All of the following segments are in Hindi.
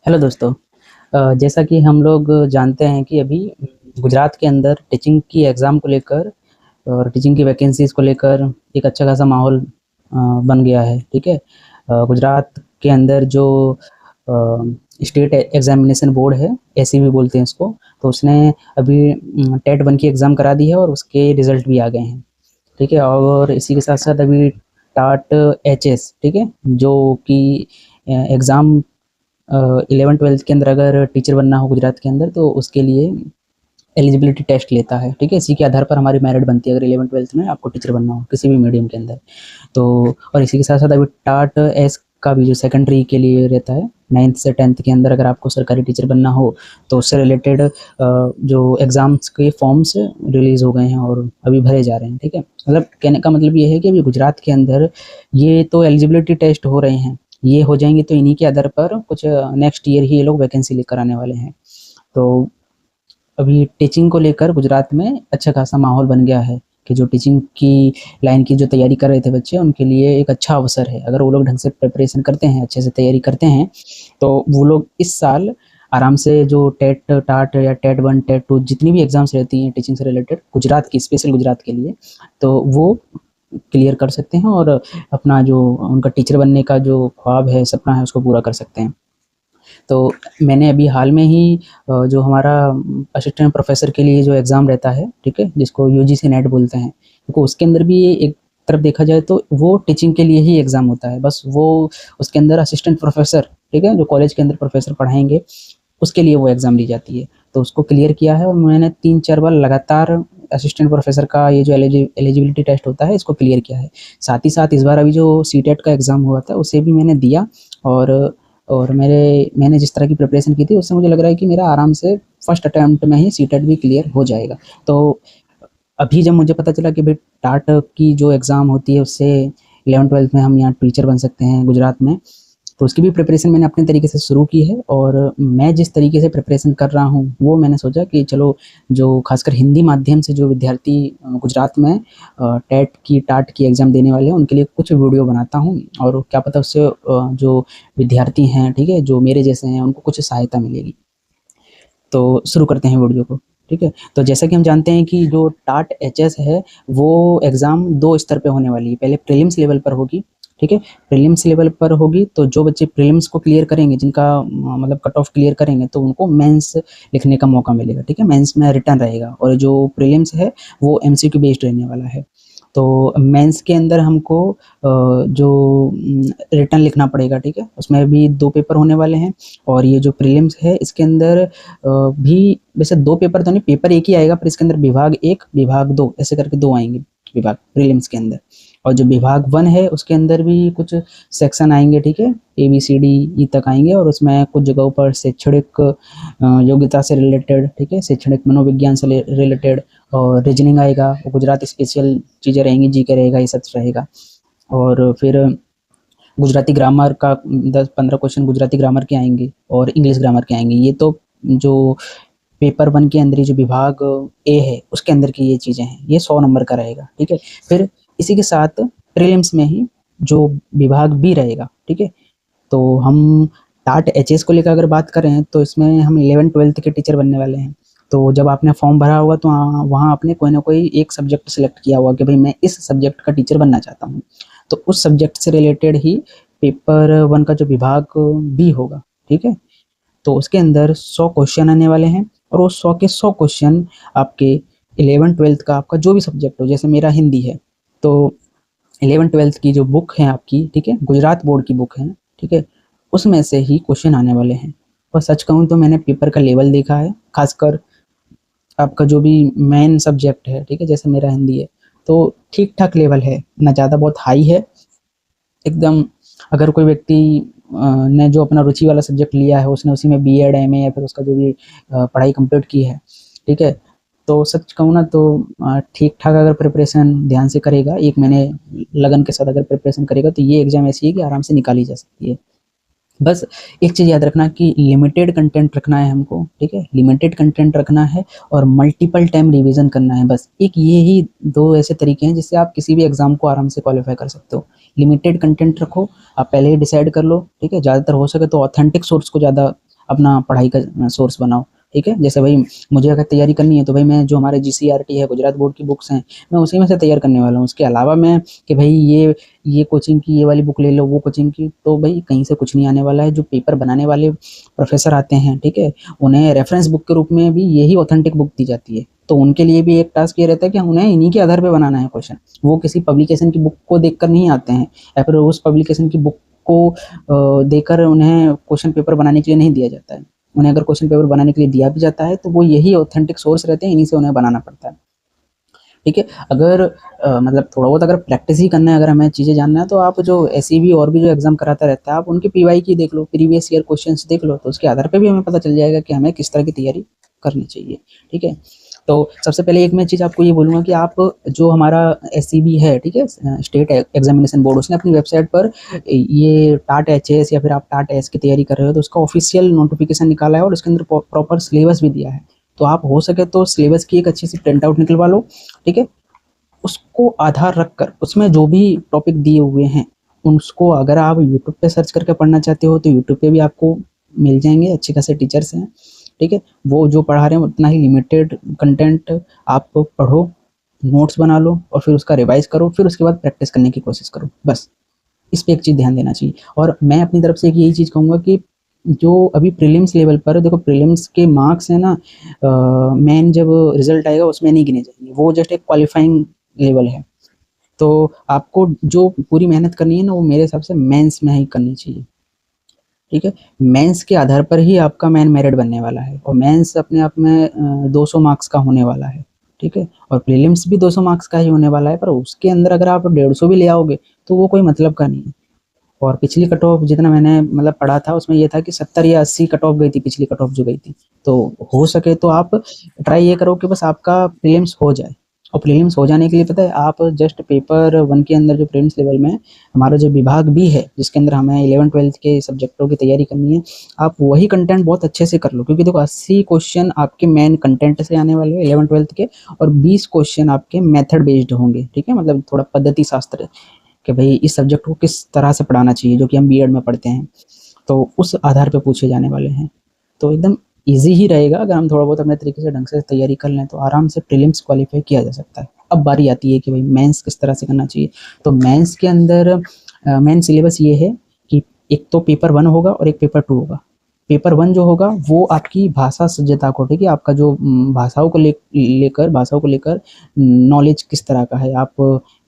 हेलो दोस्तों। जैसा कि हम लोग जानते हैं कि अभी गुजरात के अंदर टीचिंग की एग्ज़ाम को लेकर और टीचिंग की वैकेंसीज़ को लेकर एक अच्छा खासा माहौल बन गया है, ठीक है? गुजरात के अंदर जो स्टेट एग्ज़ामिनेशन बोर्ड है, एसीबी बोलते हैं इसको, तो उसने अभी टेट 1 की एग्ज़ाम करा दी है और उसके रिज़ल्ट भी आ गए हैं, ठीक है? और इसी के साथ-साथ अभी टाट एचएस, ठीक है? जो कि एग्ज़ाम 11th-12th के अंदर अगर टीचर बनना हो गुजरात के अंदर तो उसके लिए एलिजिबिलिटी टेस्ट लेता है, ठीक है? इसी के आधार पर हमारी मेरिट बनती है अगर 11th-12th में आपको टीचर बनना हो किसी भी मीडियम के अंदर। तो और इसी के साथ-साथ अभी टाट एस का भी जो सेकेंडरी के लिए रहता है 9th से 10th के अंदर अगर आपको सरकारी टीचर बनना हो तो उससे रिलेटेड जो एग्ज़ाम्स के फॉर्म्स रिलीज़ हो गए हैं और अभी भरे जा रहे हैं, ठीक है? मतलब कहने का मतलब ये है कि अभी गुजरात के अंदर ये तो एलिजिबिलिटी टेस्ट हो रहे हैं, ये हो जाएँगे तो इन्हीं के आधार पर कुछ नेक्स्ट ईयर ही ये लोग वैकेंसी लेकर आने वाले हैं। तो अभी टीचिंग को लेकर गुजरात में अच्छा खासा माहौल बन गया है कि जो टीचिंग की लाइन की जो तैयारी कर रहे थे बच्चे उनके लिए एक अच्छा अवसर है। अगर वो लोग ढंग से प्रिपरेशन करते हैं, अच्छे से तैयारी करते हैं, तो वो लोग इस साल आराम से जो टेट, टाट या टेट 1, टेट 2 जितनी भी एग्ज़ाम्स रहती हैं टीचिंग से रिलेटेड गुजरात की, स्पेशल गुजरात के लिए, तो वो क्लियर कर सकते हैं और अपना जो उनका टीचर बनने का जो ख्वाब है, सपना है, उसको पूरा कर सकते हैं। तो मैंने अभी हाल में ही जो हमारा असिस्टेंट प्रोफेसर के लिए जो एग्ज़ाम रहता है, ठीक है? जिसको यूजीसी नेट बोलते हैं, देखो उसके अंदर भी एक तरफ देखा जाए तो वो टीचिंग के लिए ही एग्ज़ाम होता है। बस वो उसके अंदर असिस्टेंट प्रोफेसर, ठीक है? जो कॉलेज के अंदर प्रोफेसर पढ़ाएँगे, उसके लिए वो एग्ज़ाम ली जाती है। तो उसको क्लियर किया है और मैंने 3-4 बार लगातार असिस्टेंट प्रोफेसर का ये जो एलिजिबिलिटी टेस्ट होता है, इसको क्लियर किया है। साथ ही साथ इस बार अभी जो सीटेट का एग्ज़ाम हुआ था, उसे भी मैंने दिया और मैंने जिस तरह की प्रिपरेशन की थी उससे मुझे लग रहा है कि मेरा आराम से फर्स्ट अटेम्प्ट में ही सीटेट भी क्लियर हो जाएगा। तो अभी जब मुझे पता चला कि भाई टाट की जो एग्ज़ाम होती है उससे 11th-12th में हम यहाँ टीचर बन सकते हैं गुजरात में, तो उसकी भी प्रिपरेशन मैंने अपने तरीके से शुरू की है और मैं जिस तरीके से प्रिपरेशन कर रहा हूँ, वो मैंने सोचा कि चलो जो खासकर हिंदी माध्यम से जो विद्यार्थी गुजरात में टेट की, टाट की एग्ज़ाम देने वाले हैं, उनके लिए कुछ वीडियो बनाता हूँ और क्या पता उससे जो विद्यार्थी हैं, ठीक है? जो मेरे जैसे हैं, उनको कुछ सहायता मिलेगी। तो शुरू करते हैं वीडियो को, ठीक है? तो जैसा कि हम जानते हैं कि जो टाट एचएस है, वो एग्ज़ाम 2 स्तर पे होने वाली है। पहले प्रीलिम्स लेवल पर होगी, ठीक है? प्रीलिम्स लेवल पर होगी तो जो बच्चे प्रीलिम्स को क्लियर करेंगे, जिनका मतलब कट ऑफ क्लियर करेंगे, तो उनको मेंस लिखने का मौका मिलेगा, ठीक है? मेंस में रिटन रहेगा और जो प्रीलिम्स है, वो एमसीक्यू बेस्ड रहने वाला है। तो मेंस के अंदर हमको जो रिटन लिखना पड़ेगा, ठीक है? उसमें भी 2 पेपर होने वाले हैं और ये जो प्रीलिम्स है इसके अंदर भी वैसे 2 पेपर तो नहीं, पेपर एक ही आएगा पर इसके अंदर विभाग 1, विभाग 2 ऐसे करके 2 आएँगे विभाग प्रीलिम्स के अंदर। और जो विभाग 1 है उसके अंदर भी कुछ सेक्शन आएँगे, ठीक है? ए-बी-सी-डी-ई तक आएँगे और उसमें कुछ जगहों पर शैक्षणिक योग्यता से रिलेटेड, ठीक है? शैक्षणिक मनोविज्ञान से रिलेटेड और रीजनिंग आएगा, और गुजराती स्पेशल चीज़ें रहेंगी, जीके रहेगा, ये सब रहेगा। और फिर गुजराती ग्रामर का 10-15 क्वेश्चन गुजराती ग्रामर के आएँगे और इंग्लिश ग्रामर के आएँगे। ये तो जो पेपर 1 के अंदर ही जो विभाग ए है, उसके अंदर की ये चीज़ें हैं। ये 100 नंबर का रहेगा, ठीक है? फिर इसी के साथ प्रीलिम्स में ही जो विभाग बी रहेगा, ठीक है? तो हम टाट एचएस को लेकर अगर बात करें तो इसमें हम 11th-12th के टीचर बनने वाले हैं। तो जब आपने फॉर्म भरा होगा तो वहाँ आपने कोई ना कोई एक सब्जेक्ट सेलेक्ट किया होगा कि भाई मैं इस सब्जेक्ट का टीचर बनना चाहता हूँ। तो उस सब्जेक्ट से रिलेटेड ही पेपर 1 का जो विभाग बी होगा, ठीक है? तो उसके अंदर 100 क्वेश्चन आने वाले हैं और वो 100 के 100 क्वेश्चन आपके 11th-12th का आपका जो भी सब्जेक्ट हो, जैसे मेरा हिंदी है, तो 11th-12th की जो बुक है आपकी, ठीक है? गुजरात बोर्ड की बुक है, ठीक है? उसमें से ही क्वेश्चन आने वाले हैं। और सच कहूँ तो मैंने पेपर का लेवल देखा है, खासकर आपका जो भी मेन सब्जेक्ट है, ठीक है? जैसे मेरा हिंदी है, तो ठीक-ठाक लेवल है, ना ज़्यादा बहुत हाई है, एकदम अगर कोई व्यक्ति ने जो अपना रुचि वाला सब्जेक्ट लिया है, उसने उसी में बीएड, एमए या फिर उसका जो भी पढ़ाई कंप्लीट की है, ठीक है? तो सच कहूँ ना तो ठीक-ठाक अगर प्रिपरेशन ध्यान से करेगा, 1 महीने लगन के साथ अगर प्रिपरेशन करेगा, तो ये एग्ज़ाम ऐसी है कि आराम से निकाली जा सकती है। बस एक चीज़ याद रखना कि लिमिटेड कंटेंट रखना है हमको, ठीक है? लिमिटेड कंटेंट रखना है और मल्टीपल टाइम रिवीज़न करना है बस। एक ये ही 2 ऐसे तरीके हैं जिससे आप किसी भी एग्ज़ाम को आराम से क्वालीफ़ाई कर सकते हो। लिमिटेड कंटेंट रखो, आप पहले ही डिसाइड कर लो, ठीक है? ज़्यादातर हो सके तो ऑथेंटिक सोर्स को ज़्यादा अपना पढ़ाई का सोर्स बनाओ, ठीक है। जैसे भाई मुझे अगर तैयारी करनी है तो भाई मैं जो हमारे जीसीईआरटी है, गुजरात बोर्ड की बुक्स हैं, मैं उसी में से तैयार करने वाला हूँ। उसके अलावा मैं कि भाई ये कोचिंग की ये वाली बुक ले लो, वो कोचिंग की, तो भाई कहीं से कुछ नहीं आने वाला है। जो पेपर बनाने वाले प्रोफेसर आते हैं, ठीक है, उन्हें रेफरेंस बुक के रूप में भी यही ऑथेंटिक बुक दी जाती है। तो उनके लिए भी एक टास्क ये रहता है कि उन्हें इन्हीं के आधार पे बनाना है क्वेश्चन। वो किसी पब्लिकेशन की बुक को देखकर नहीं आते हैं, या फिर उस पब्लिकेशन की बुक को देकर उन्हें क्वेश्चन पेपर बनाने के लिए नहीं दिया जाता है। उन्हें अगर क्वेश्चन पेपर बनाने के लिए दिया भी जाता है तो वो यही ऑथेंटिक सोर्स रहते हैं, इन्हीं से उन्हें बनाना पड़ता है, ठीक है। अगर मतलब थोड़ा बहुत अगर प्रैक्टिस ही करना है, अगर हमें चीज़ें जानना है, तो आप जो एसईबी और भी जो एग्जाम कराता रहता है, आप उनके पीवाई की देख लो, प्रीवियस ईयर क्वेश्चंस देख लो, तो उसके आधार पे भी हमें पता चल जाएगा कि हमें किस तरह की तैयारी करनी चाहिए, ठीक है। तो सबसे पहले एक मैं चीज़ आपको ये बोलूँगा कि आप जो हमारा एसईबी है, ठीक है, स्टेट एग्जामिनेशन बोर्ड, उसने अपनी वेबसाइट पर ये टाट एचएस या फिर आप टाट एस की तैयारी कर रहे हो तो उसका ऑफिशियल नोटिफिकेशन निकाला है और उसके अंदर प्रॉपर सिलेबस भी दिया है। तो आप हो सके तो सिलेबस की एक अच्छी सी प्रिंट आउट निकलवा लो, ठीक है। उसको आधार रखकर उसमें जो भी टॉपिक दिए हुए हैं उसको अगर आप यूट्यूब पे सर्च करके पढ़ना चाहते हो तो यूट्यूब पे भी आपको मिल जाएंगे, अच्छे खासे टीचर्स हैं, ठीक है। वो जो पढ़ा रहे हैं उतना ही लिमिटेड कंटेंट आप पढ़ो, नोट्स बना लो और फिर उसका रिवाइज करो, फिर उसके बाद प्रैक्टिस करने की कोशिश करो, बस इस पे एक चीज़ ध्यान देना चाहिए। और मैं अपनी तरफ से एक यही चीज़ कहूँगा कि जो अभी प्रीलिम्स लेवल पर देखो, प्रीलिम्स के मार्क्स है ना, मेन जब रिजल्ट आएगा उसमें नहीं गिने जाएंगे, वो जस्ट एक क्वालिफाइंग लेवल है। तो आपको जो पूरी मेहनत करनी है ना, वो मेरे हिसाब से मेंस में ही करनी चाहिए, ठीक है। मेंस के आधार पर ही आपका मेन मेरिट बनने वाला है, और मेंस अपने आप में 200 मार्क्स का होने वाला है, ठीक है। और प्रीलिम्स भी 200 मार्क्स का ही होने वाला है, पर उसके अंदर अगर आप 150 भी ले आओगे तो वो कोई मतलब का नहीं है। और पिछली कट ऑफ जितना मैंने मतलब पढ़ा था उसमें ये था कि 70 या 80 कट ऑफ गई थी, पिछली कट ऑफ जो गई थी। तो हो सके तो आप ट्राई ये करो कि बस आपका प्रीलिम्स हो जाए। और प्रीलिम्स हो जाने के लिए पता है, आप जस्ट पेपर 1 के अंदर जो प्रीलिम्स लेवल में हमारा जो विभाग भी है जिसके अंदर हमें 11-12 के सब्जेक्टों की तैयारी करनी है, आप वही कंटेंट बहुत अच्छे से कर लो, क्योंकि देखो 80 क्वेश्चन आपके मेन कंटेंट से आने वाले हैं 11-12 के, और 20 क्वेश्चन आपके मेथड बेस्ड होंगे, ठीक है, मतलब थोड़ा पद्धति शास्त्र कि भाई इस सब्जेक्ट को किस तरह से पढ़ाना चाहिए, जो कि हम बीएड में पढ़ते हैं, तो उस आधार पे पूछे जाने वाले हैं। तो एकदम ईजी ही रहेगा, अगर हम थोड़ा बहुत अपने तरीके से ढंग से तैयारी कर लें तो आराम से प्रीलिम्स क्वालिफाई किया जा सकता है। अब बारी आती है कि भाई मेंस किस तरह से करना चाहिए। तो मेंस के अंदर मेन सिलेबस ये है कि एक तो पेपर 1 होगा और एक पेपर 2 होगा। पेपर 1 जो होगा वो आपकी भाषा सज्जता को, ठीक है, आपका जो भाषाओं को लेकर नॉलेज किस तरह का है, आप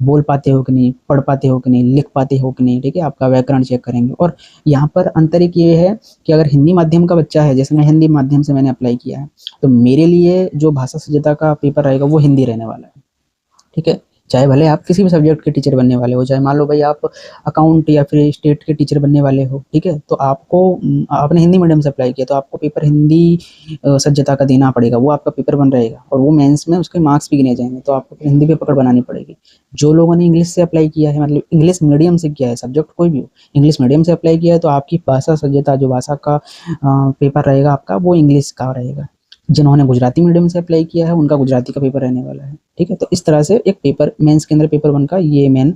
बोल पाते हो कि नहीं, पढ़ पाते हो कि नहीं, लिख पाते हो कि नहीं, ठीक है, आपका व्याकरण चेक करेंगे। और यहाँ पर अंतर एक ये है कि अगर हिंदी माध्यम का बच्चा है, जैसे मैं हिंदी माध्यम से मैंने अप्लाई किया है, तो मेरे लिए जो भाषा सज्जता का पेपर रहेगा वो हिंदी रहने वाला है, ठीक है। चाहे भले आप किसी भी सब्जेक्ट के टीचर बनने वाले हो, चाहे मान लो भाई आप अकाउंट या फिर स्टेट के टीचर बनने वाले हो, ठीक है, तो आपको आपने हिंदी मीडियम से अप्लाई किया तो आपको पेपर हिंदी सज्जता का देना पड़ेगा, वो आपका पेपर 1 रहेगा, और वो मेंस में उसके मार्क्स भी गिने जाएंगे, तो आपको हिंदी पे पकड़ बनानी पड़ेगी। जो लोगों ने इंग्लिश से अप्लाई किया है, मतलब इंग्लिश मीडियम से किया है, सब्जेक्ट कोई भी हो, इंग्लिश मीडियम से अप्लाई किया है, तो आपकी भाषा सज्जता, जो भाषा का पेपर रहेगा आपका, वो इंग्लिश का रहेगा। जिन्होंने गुजराती मीडियम से अप्लाई किया है उनका गुजराती का पेपर रहने वाला है, ठीक है। तो इस तरह से एक पेपर मेंस के अंदर पेपर 1 का ये मेन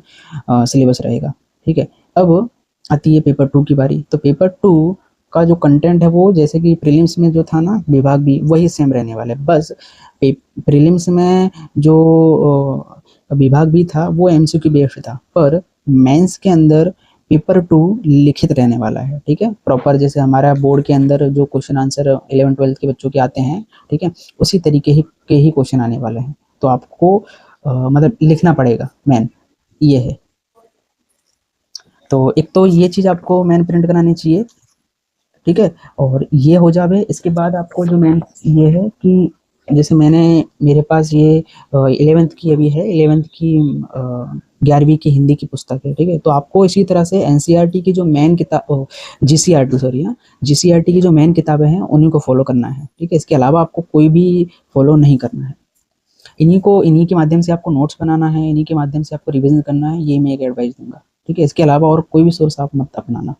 सिलेबस रहेगा, ठीक है। अब आती है पेपर 2 की बारी। तो पेपर 2 का जो कंटेंट है वो जैसे कि प्रीलिम्स में जो था ना, विभाग भी वही सेम रहने वाला है, बस प्रीलिम्स में जो विभाग भी था वो एमसीक्यू बेस्ड था, पर मेंस के अंदर पेपर 2 लिखित रहने वाला है, ठीक है। प्रॉपर जैसे हमारा बोर्ड के अंदर जो क्वेश्चन आंसर 11-12 के बच्चों के आते हैं, ठीक है, उसी तरीके के ही क्वेश्चन आने वाले हैं। तो आपको मतलब लिखना पड़ेगा, मेन ये है। तो एक तो ये चीज़ आपको मेन प्रिंट करानी चाहिए, ठीक है। और ये हो जावे, इसके बाद आपको जो मेन ये है कि जैसे मेरे पास ये 11th की अभी है, 11th की 11वीं की हिंदी की पुस्तक है, ठीक है। तो आपको इसी तरह से एनसीईआरटी की जो मेन किताब, जीसीईआरटी सॉरी, हाँ, जीसीईआरटी की जो मेन किताबें हैं उन्हीं को फॉलो करना है, ठीक है। इसके अलावा आपको कोई भी फॉलो नहीं करना है। इन्हीं के माध्यम से आपको नोट्स बनाना है, इन्हीं के माध्यम से आपको रिविजन करना है, ये मैं एक एडवाइस दूंगा, ठीक है। इसके अलावा और कोई भी सोर्स आप मत अपनाना।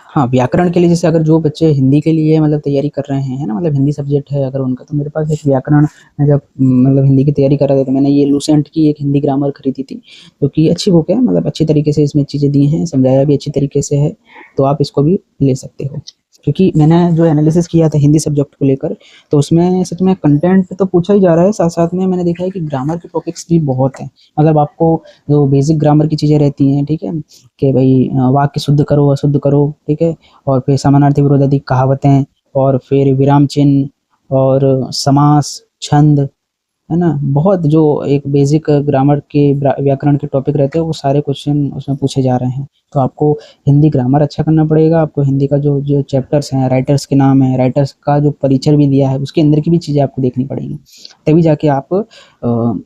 हाँ, व्याकरण के लिए जैसे अगर जो बच्चे हिंदी के लिए मतलब तैयारी कर रहे हैं, है ना, मतलब हिंदी सब्जेक्ट है अगर उनका, तो मेरे पास एक व्याकरण, मैं जब मतलब हिंदी की तैयारी कर रहा था तो मैंने ये लूसेंट की एक हिंदी ग्रामर खरीदी थी, जो कि अच्छी बुक है, मतलब अच्छी तरीके से इसमें चीज़ें दी हैं, समझाया भी अच्छी तरीके से है, तो आप इसको भी ले सकते हो। क्योंकि मैंने जो एनालिसिस किया था हिंदी सब्जेक्ट को लेकर, तो उसमें सच में कंटेंट तो पूछा ही जा रहा है, साथ-साथ में मैंने देखा है कि ग्रामर के टॉपिक्स भी बहुत हैं। मतलब आपको जो बेसिक ग्रामर की चीज़ें रहती हैं, ठीक है? कि भई वाक्य शुद्ध करो, अशुद्ध करो, ठीक है? और फिर समानार्थी, विरोधार्थी, कहावतें, और फिर विराम चिन्ह, और समास, छंद, है ना? बहुत जो एक बेसिक ग्रामर के व्याकरण के टॉपिक रहते हैं, वो सारे क्वेश्चन उसमें पूछे जा रहे हैं। तो आपको हिंदी ग्रामर अच्छा करना पड़ेगा, आपको हिंदी का जो जो चैप्टर्स हैं, राइटर्स के नाम है, राइटर्स का जो परिचय भी दिया है, उसके अंदर की भी चीज़ें आपको देखनी पड़ेंगी। तभी जाके आप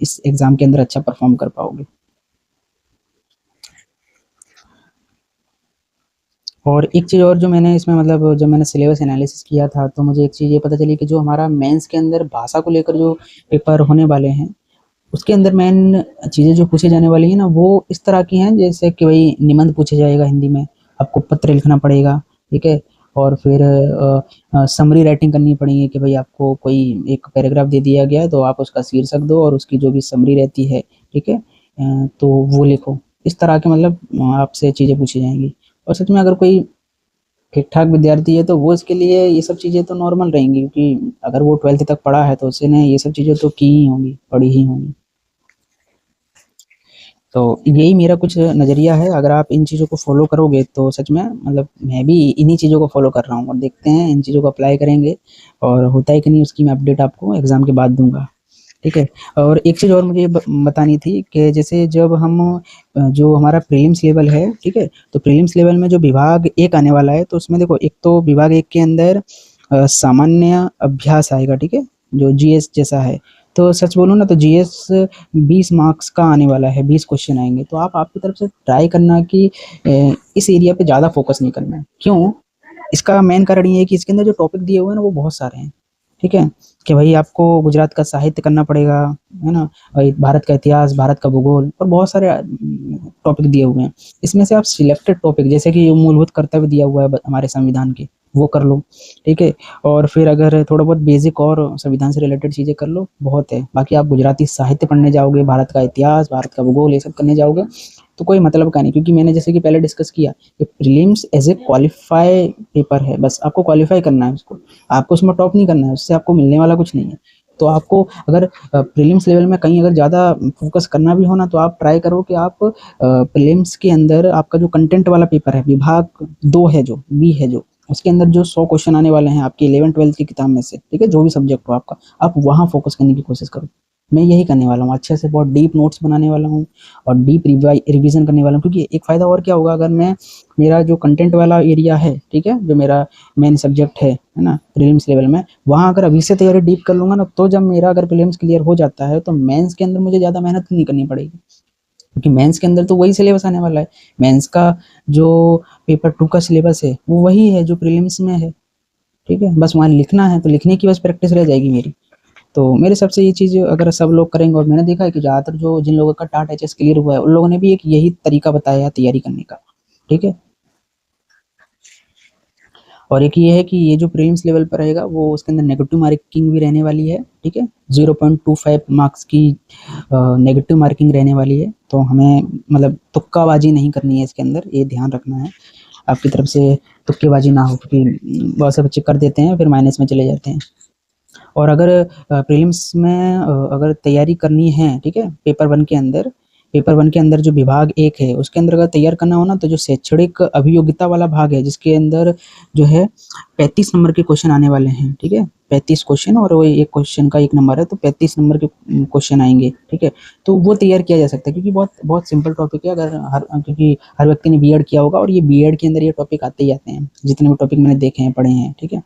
इस एग्ज़ाम के अंदर अच्छा परफ़ॉर्म कर पाओगे। और एक चीज़ और जो मैंने इसमें, मतलब जब मैंने सिलेबस एनालिसिस किया था, तो मुझे एक चीज़ ये पता चली कि जो हमारा मेंस के अंदर भाषा को लेकर जो पेपर होने वाले हैं, उसके अंदर मेन चीज़ें जो पूछी जाने वाली हैं ना, वो इस तरह की हैं, जैसे कि भाई निबंध पूछा जाएगा हिंदी में, आपको पत्र लिखना पड़ेगा, ठीक है? और फिर समरी राइटिंग करनी पड़ेगी कि भाई आपको कोई एक पैराग्राफ दे दिया गया है, तो आप उसका शीर्षक दो और उसकी जो भी समरी रहती है, ठीक है? तो वो लिखो। इस तरह के, मतलब आपसे चीज़ें पूछी जाएँगी। और सच में अगर कोई ठीक-ठाक विद्यार्थी है, तो वो इसके लिए ये सब चीज़ें तो नॉर्मल रहेंगी, क्योंकि अगर वो 12th तक पढ़ा है, तो उसने ये सब चीज़ें तो की ही होंगी, पढ़ी ही होंगी। तो यही मेरा कुछ नज़रिया है, अगर आप इन चीज़ों को फ़ॉलो करोगे तो सच में, मतलब मैं भी इन्हीं चीज़ों को फ़ॉलो कर रहा हूँ, और देखते हैं इन चीज़ों को अप्लाई करेंगे, और होता है कि नहीं उसकी मैं अपडेट आपको एग्ज़ाम के बाद दूँगा, ठीक है? और एक चीज़ और मुझे बतानी थी कि जैसे जब हम जो हमारा प्रीलिम्स लेवल है, ठीक है? तो प्रीलिम्स लेवल में जो विभाग 1 आने वाला है, तो उसमें देखो, एक तो विभाग 1 के अंदर सामान्य अभ्यास आएगा, ठीक है? जो जीएस जैसा है। तो सच बोलूँ ना, तो जीएस 20 मार्क्स का आने वाला है, 20 क्वेश्चन आएँगे। तो आप आपकी तरफ से ट्राई करना कि इस एरिया पे ज़्यादा फ़ोकस नहीं करना है। क्यों? इसका मेन कारण ये है कि इसके अंदर जो टॉपिक दिए हुए हैं ना, वो बहुत सारे हैं, ठीक है? कि भई आपको गुजरात का साहित्य करना पड़ेगा, है ना? भारत का इतिहास, भारत का भूगोल, और बहुत सारे टॉपिक दिए हुए हैं। इसमें से आप सिलेक्टेड टॉपिक, जैसे कि मूलभूत कर्तव्य दिया हुआ है हमारे संविधान के, वो कर लो, ठीक है? और फिर अगर थोड़ा बहुत बेसिक और संविधान से रिलेटेड चीज़ें कर लो, बहुत है। बाकी आप गुजराती साहित्य पढ़ने जाओगे, भारत का इतिहास, भारत का भूगोल, ये सब करने जाओगे, तो कोई मतलब का नहीं, क्योंकि मैंने जैसे कि पहले डिस्कस किया कि prelims as a qualify paper है, बस आपको क्वालीफाई करना है उसको। आपको उसमें टॉप नहीं करना है, उससे आपको मिलने वाला कुछ नहीं है। तो आपको अगर प्रीलिम्स लेवल में कहीं अगर ज़्यादा फ़ोकस करना भी हो ना, तो आप ट्राई करो कि आप प्रीलिम्स के अंदर आपका जो कंटेंट वाला पेपर है, विभाग 2 है जो, बी है जो, उसके अंदर जो 100 क्वेश्चन आने वाले हैं आपकी 11th-12th की किताब में से, ठीक है? जो भी सब्जेक्ट हो आपका, आप वहाँ फ़ोकस करने की कोशिश करो। मैं यही करने वाला हूँ, अच्छे से बहुत डीप नोट्स बनाने वाला हूँ, और डीप रिवीजन करने वाला हूँ, क्योंकि एक फ़ायदा और क्या होगा, अगर मैं, मेरा जो कंटेंट वाला एरिया है, ठीक है? जो मेरा मेन सब्जेक्ट है ना? प्रीलिम्स लेवल में, वहाँ अगर अभी से तैयारी डीप कर लूँगा ना, तो जब मेरा अगर प्रीलिम्स क्लियर हो जाता है, तो मेंस के अंदर मुझे ज़्यादा मेहनत नहीं करनी पड़ेगी, क्योंकि मेंस के अंदर तो वही सिलेबस आने वाला है। मेंस का जो पेपर 2 का सिलेबस है, वो वही है जो प्रीलिम्स में है, ठीक है? बस वहाँ लिखना है, तो लिखने की बस प्रैक्टिस रह जाएगी मेरी। तो मेरे हिसाब से ये चीज़ अगर सब लोग करेंगे, और मैंने देखा है कि ज़्यादातर जो जिन लोगों का टाट एचएस क्लियर हुआ है, उन लोगों ने भी एक यही तरीका बताया है तैयारी करने का, ठीक है? और एक ये है कि ये जो प्रीलिम्स लेवल पर रहेगा, वो उसके अंदर नेगेटिव मार्किंग भी रहने वाली है, ठीक है? 0.25 मार्क्स की नेगेटिव मार्किंग रहने वाली है, तो हमें, मतलब तुक्काबाजी नहीं करनी है इसके अंदर, ये ध्यान रखना है। आपकी तरफ से तुक्केबाजी ना हो, क्योंकि बहुत से बच्चे कर देते हैं, फिर माइनस में चले जाते हैं। और अगर प्रीलिम्स में अगर तैयारी करनी है, ठीक है? पेपर 1 के अंदर जो विभाग 1 है, उसके अंदर अगर तैयार करना हो ना, तो जो शैक्षणिक अभियोग्यता वाला भाग है, जिसके अंदर जो है 35 नंबर के क्वेश्चन आने वाले हैं, ठीक है? 35 क्वेश्चन, और वो एक क्वेश्चन का 1 नंबर है, तो 35 नंबर के क्वेश्चन आएँगे, ठीक है? तो वो तैयार किया जा सकता है, क्योंकि बहुत बहुत सिंपल टॉपिक है, अगर क्योंकि हर व्यक्ति ने बीएड किया होगा, और ये बीएड के अंदर ये टॉपिक आते ही आते हैं, जितने भी टॉपिक मैंने देखे हैं, पढ़े हैं, ठीक है?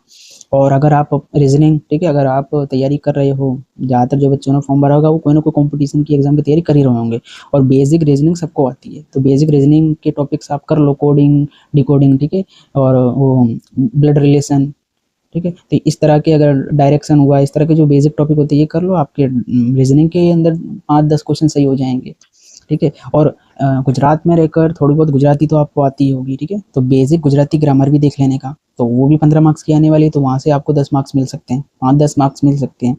और अगर आप रीज़निंग, ठीक है, अगर आप तैयारी कर रहे हो, ज़्यादातर जो बच्चों ने फॉर्म भरा होगा, वो कोई ना कोई कॉम्पिटिशन की एग्ज़ाम की तैयारी कर ही रहे होंगे, और बेसिक रीज़निंग सबको आती है। तो बेसिक रीज़निंग के टॉपिक्स आप कर लो, कोडिंग, डिकोडिंग, ठीक है? और वो ब्लड रिलेशन, ठीक है? तो इस तरह के, अगर डायरेक्शन हुआ, इस तरह के जो बेसिक टॉपिक होते हैं, ये कर लो, आपके रीज़निंग के अंदर 5-10 क्वेश्चन सही हो जाएँगे, ठीक है? और गुजरात में रहकर थोड़ी बहुत गुजराती तो आपको आती ही होगी, ठीक है? तो बेसिक गुजराती ग्रामर भी देख लेने का, तो वो भी 15 मार्क्स की आने वाली है, तो वहाँ से आपको 10 मार्क्स मिल सकते हैं, 5-10 मार्क्स मिल सकते हैं,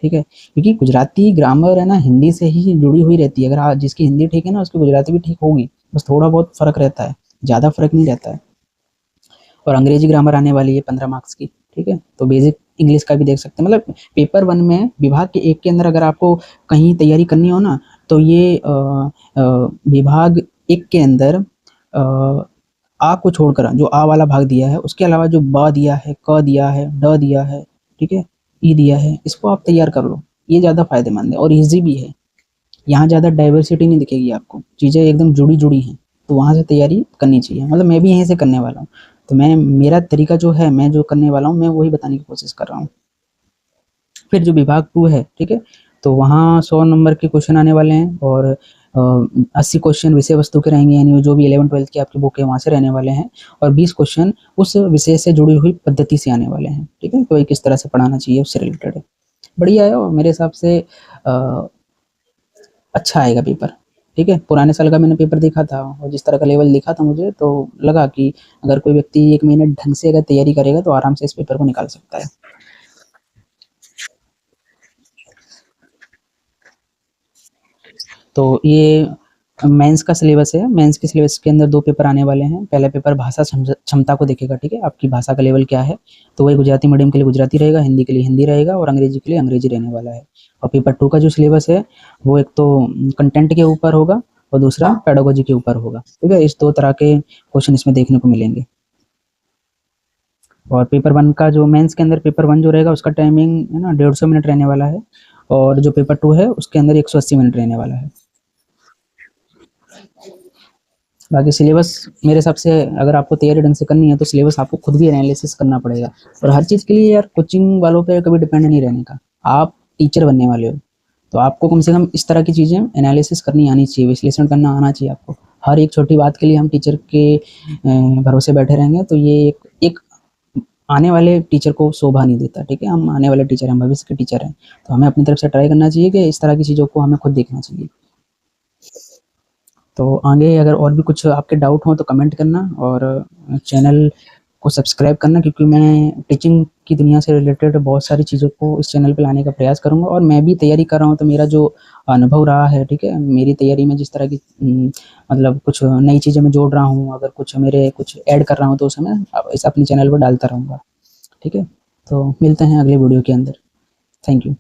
ठीक है? क्योंकि गुजराती ग्रामर है ना, हिंदी से ही जुड़ी हुई रहती है, अगर जिसकी हिंदी ठीक है ना, उसकी गुजराती भी ठीक होगी, बस थोड़ा बहुत फ़र्क रहता है, ज़्यादा फ़र्क नहीं रहता है। और अंग्रेजी ग्रामर आने वाली है 15 मार्क्स की, ठीक है। तो बेसिक इंग्लिश का भी देख सकते हैं। मतलब पेपर 1 में विभाग के 1 के अंदर अगर आपको कहीं तैयारी करनी हो ना, तो ये विभाग 1 के अंदर आ को छोड़कर जो आ वाला भाग दिया है, उसके अलावा जो ब दिया है, क दिया है, ड दिया है, ठीक है, ई दिया है, इसको आप तैयार कर लो। ये ज़्यादा फायदेमंद है और ईजी भी है। यहाँ ज़्यादा डाइवर्सिटी नहीं दिखेगी आपको, चीज़ें एकदम जुड़ी-जुड़ी हैं, तो वहाँ से तैयारी करनी चाहिए। मतलब मैं भी यहीं से करने वाला हूँ, तो मेरा तरीका जो है, मैं जो करने वाला हूँ, मैं वही बताने की कोशिश कर रहा हूँ। फिर जो विभाग 2 है, ठीक है, तो वहाँ 100 नंबर के क्वेश्चन आने वाले हैं और 80 क्वेश्चन विषय वस्तु के रहेंगे, यानी जो भी 11-12 की आपकी बुक है वहाँ से रहने वाले हैं, और 20 क्वेश्चन उस विषय से जुड़ी हुई पद्धति से आने वाले हैं, ठीक है। तो किस तरह से पढ़ाना चाहिए उससे रिलेटेड है। बढ़िया है और मेरे हिसाब से अच्छा आएगा पेपर, ठीक है। पुराने साल का मैंने पेपर देखा था और जिस तरह का लेवल दिखा था मुझे, तो लगा कि अगर कोई व्यक्ति 1 महीने ढंग से अगर तैयारी करेगा तो आराम से इस पेपर को निकाल सकता है। तो ये मेंस का सिलेबस है। मेंस के सिलेबस के अंदर 2 पेपर आने वाले हैं। पहला पेपर भाषा क्षमता को देखेगा, ठीक है, आपकी भाषा का लेवल क्या है। तो वही गुजराती मीडियम के लिए गुजराती रहेगा, हिंदी के लिए हिंदी रहेगा और अंग्रेजी के लिए अंग्रेजी रहने वाला है। और पेपर 2 का जो सिलेबस है, वो एक तो कंटेंट के ऊपर होगा और दूसरा पेडागोजी के ऊपर होगा, ठीक है। इस 2 तरह के क्वेश्चन इसमें देखने को मिलेंगे। और पेपर 1 का जो मेंस के अंदर पेपर 1 जो रहेगा उसका टाइमिंग है ना 150 मिनट रहने वाला है, और जो पेपर 2 है उसके अंदर 180 मिनट रहने वाला है। बाकी सिलेबस मेरे हिसाब से अगर आपको तैयारी ढंग से करनी है तो सिलेबस आपको खुद भी एनालिसिस करना पड़ेगा। और हर चीज़ के लिए यार कोचिंग वालों पे कभी डिपेंड नहीं रहने का। आप टीचर बनने वाले हो, तो आपको कम से कम इस तरह की चीज़ें एनालिसिस करनी आनी चाहिए, विश्लेषण करना आना चाहिए आपको। हर एक छोटी बात के लिए हम टीचर के भरोसे बैठे रहेंगे तो ये एक आने वाले टीचर को शोभा नहीं देता, ठीक है। हम आने वाले टीचर हैं, भविष्य के टीचर हैं, तो हमें अपनी तरफ से ट्राई करना चाहिए कि इस तरह की चीज़ों को हमें खुद देखना चाहिए। तो आगे अगर और भी कुछ आपके डाउट हो तो कमेंट करना और चैनल को सब्सक्राइब करना, क्योंकि मैं टीचिंग की दुनिया से रिलेटेड बहुत सारी चीज़ों को इस चैनल पे लाने का प्रयास करूँगा। और मैं भी तैयारी कर रहा हूँ, तो मेरा जो अनुभव रहा है, ठीक है, मेरी तैयारी में जिस तरह की मतलब कुछ नई चीज़ें मैं जोड़ रहा हूँ, अगर कुछ ऐड कर रहा हूँ तो उसे मैं इस अपने चैनल पर डालता रहूँगा, ठीक है। तो मिलते हैं अगले वीडियो के अंदर। Thank you.